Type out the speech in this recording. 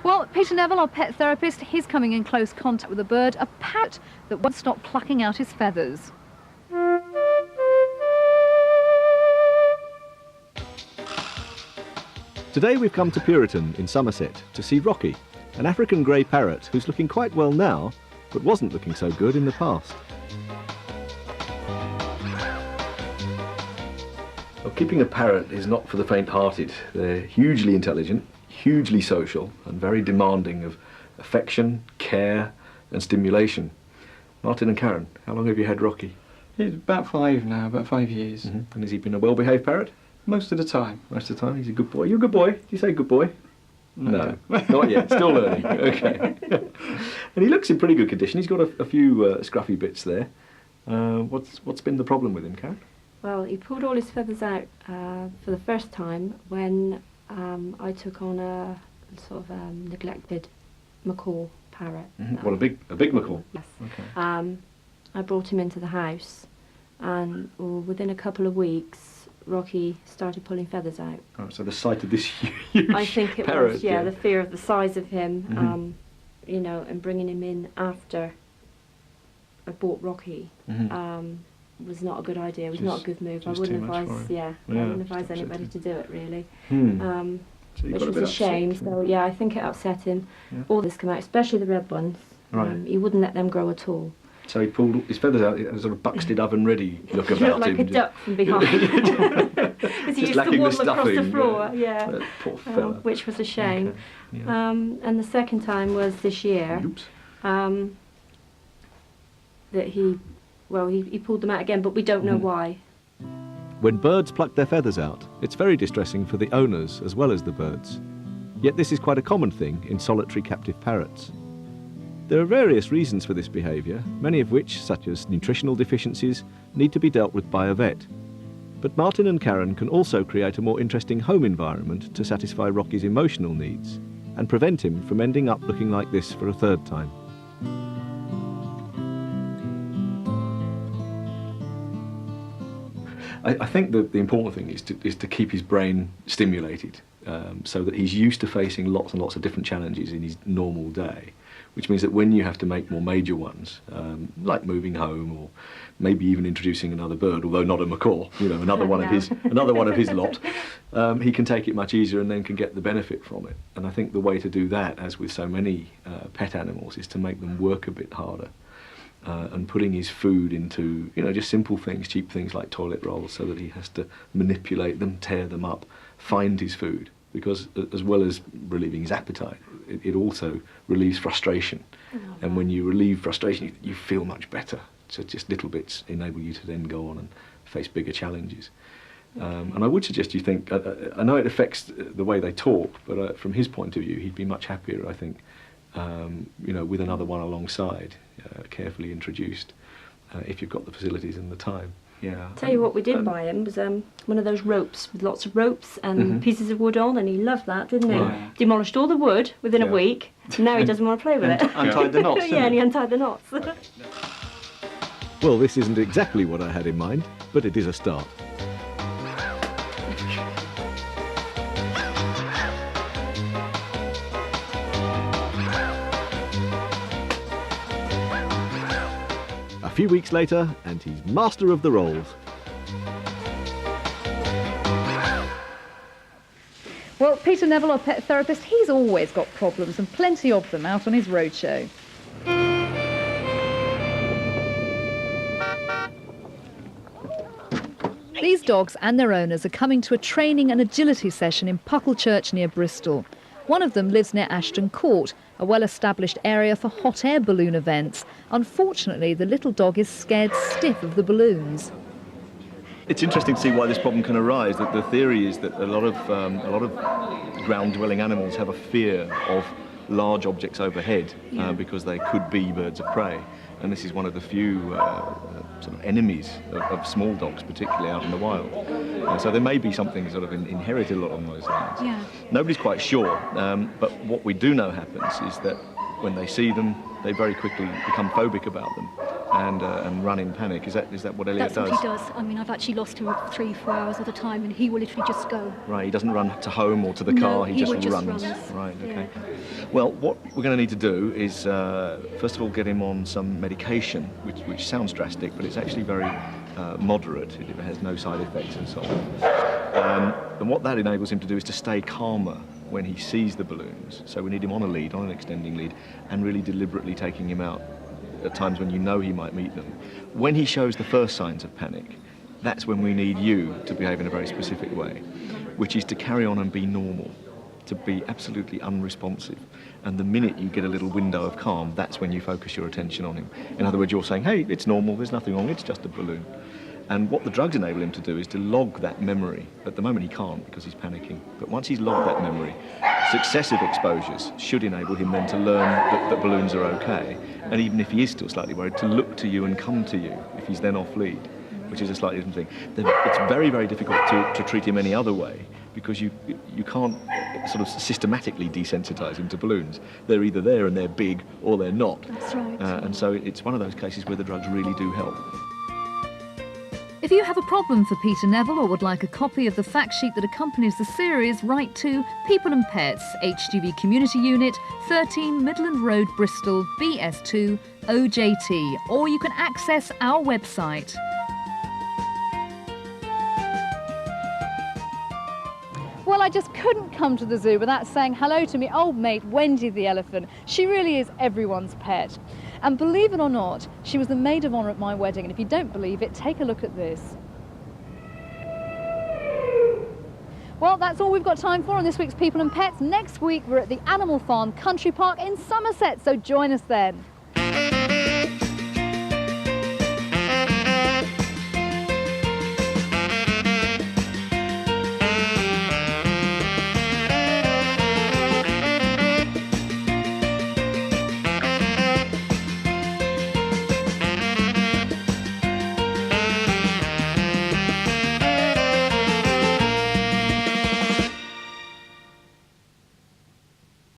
Well, Peter Neville, our pet therapist, he's coming in close contact with a bird, a parrot that won't stop plucking out his feathers. Today we've come to Puriton in Somerset to see Rocky, an African grey parrot who's looking quite well now, but wasn't looking so good in the past. Well, keeping a parrot is not for the faint-hearted. They're hugely intelligent, hugely social, and very demanding of affection, care, and stimulation. Martin and Karen, how long have you had Rocky? He's about 5 now, about 5 years. And has he been a well-behaved parrot? Most of the time. Most of the time, he's a good boy. You're a good boy. Do you say good boy? No, not yet. Still learning. Okay. And he looks in pretty good condition. He's got a few scruffy bits there. What's been the problem with him, Karen? Well, he pulled all his feathers out for the first time when I took on a sort of neglected macaw parrot. What, a big macaw? Yes. Okay. I brought him into the house, and within a couple of weeks, Rocky started pulling feathers out. Oh, so the sight of this huge I think it parrot, was, the fear of the size of him, you know, and bringing him in after I bought Rocky was not a good idea. It was not a good move. I wouldn't advise, I wouldn't advise anybody to do it, really. So which was a shame. So yeah, I think it upset him. Yeah. All this come out, especially the red ones. Right. He wouldn't let them grow at all. So he pulled his feathers out, a sort of Buxted oven ready look He about looked like him. a duck from behind. Because he used to waddle across the floor, Poor fella. which was a shame. Okay. Yeah. And the second time was this year. Oops. That he pulled them out again, but we don't know why. When birds pluck their feathers out, it's very distressing for the owners as well as the birds. Yet this is quite a common thing in solitary captive parrots. There are various reasons for this behaviour, many of which, such as nutritional deficiencies, need to be dealt with by a vet. But Martin and Karen can also create a more interesting home environment to satisfy Rocky's emotional needs and prevent him from ending up looking like this for a third time. I think that the important thing is to keep his brain stimulated so that he's used to facing lots and lots of different challenges in his normal day, which means that when you have to make more major ones, like moving home or maybe even introducing another bird, although not a macaw, you know, another one of his lot, he can take it much easier and then can get the benefit from it. And I think the way to do that, as with so many pet animals, is to make them work a bit harder. And putting his food into, you know, just simple things, cheap things like toilet rolls, so that he has to manipulate them, tear them up, find his food. Because as well as relieving his appetite, it also relieves frustration. And when you relieve frustration, you feel much better. So just little bits enable you to then go on and face bigger challenges. And I would suggest you think, I know it affects the way they talk, but from his point of view, he'd be much happier, I think, you know, with another one alongside, carefully introduced, if you've got the facilities and the time. Yeah. Tell you what we did buy him was one of those ropes with lots of ropes and pieces of wood on, and he loved that, didn't he? Right. Demolished all the wood within a week, and now he doesn't want to play with it. Untied the knots. Yeah, and he untied the knots. Well, this isn't exactly what I had in mind, but it is a start. A few weeks later, and he's master of the rolls. Well, Peter Neville, our pet therapist, he's always got problems, and plenty of them out on his roadshow. These dogs and their owners are coming to a training and agility session in Pucklechurch near Bristol. One of them lives near Ashton Court, a well-established area for hot air balloon events. Unfortunately, the little dog is scared stiff of the balloons. It's interesting to see why this problem can arise. That the theory is that a lot of ground-dwelling animals have a fear of large objects overhead because they could be birds of prey. And this is one of the few sort of enemies of small dogs, particularly out in the wild. So there may be something sort of inherited along those lines. Yeah. Nobody's quite sure, but what we do know happens is that when they see them, they very quickly become phobic about them and run in panic. Is that what Elliot does? That's what he does. I mean, I've actually lost him 3-4 hours at a time, and he will literally just go. Right, he doesn't run to home or to the car, he will just runs. runs. Right, okay. Yeah. Well, what we're going to need to do is, first of all, get him on some medication, which sounds drastic, but it's actually very moderate. It has no side effects and so on. And what that enables him to do is to stay calmer when he sees the balloons. So we need him on a lead, on an extending lead, and really deliberately taking him out at times when you know he might meet them. When he shows the first signs of panic, that's when we need you to behave in a very specific way, which is to carry on and be normal, to be absolutely unresponsive. And the minute you get a little window of calm, that's when you focus your attention on him. In other words, you're saying, hey, it's normal, there's nothing wrong, it's just a balloon. And what the drugs enable him to do is to log that memory. At the moment he can't because he's panicking. But once he's logged that memory, successive exposures should enable him then to learn that balloons are okay. And even if he is still slightly worried, to look to you and come to you if he's then off lead, which is a slightly different thing. It's very, very difficult to treat him any other way because you can't sort of systematically desensitize him to balloons. They're either there and they're big or they're not. That's right. And so it's one of those cases where the drugs really do help. If you have a problem for Peter Neville or would like a copy of the fact sheet that accompanies the series, write to People and Pets, HGV Community Unit, 13 Midland Road, Bristol, BS2 OJT, or you can access our website. Well, I just couldn't come to the zoo without saying hello to me old mate Wendy the elephant. She really is everyone's pet. And believe it or not, she was the maid of honour at my wedding. And if you don't believe it, take a look at this. Well, that's all we've got time for on this week's People and Pets. Next week, we're at the Animal Farm Country Park in Somerset, so join us then.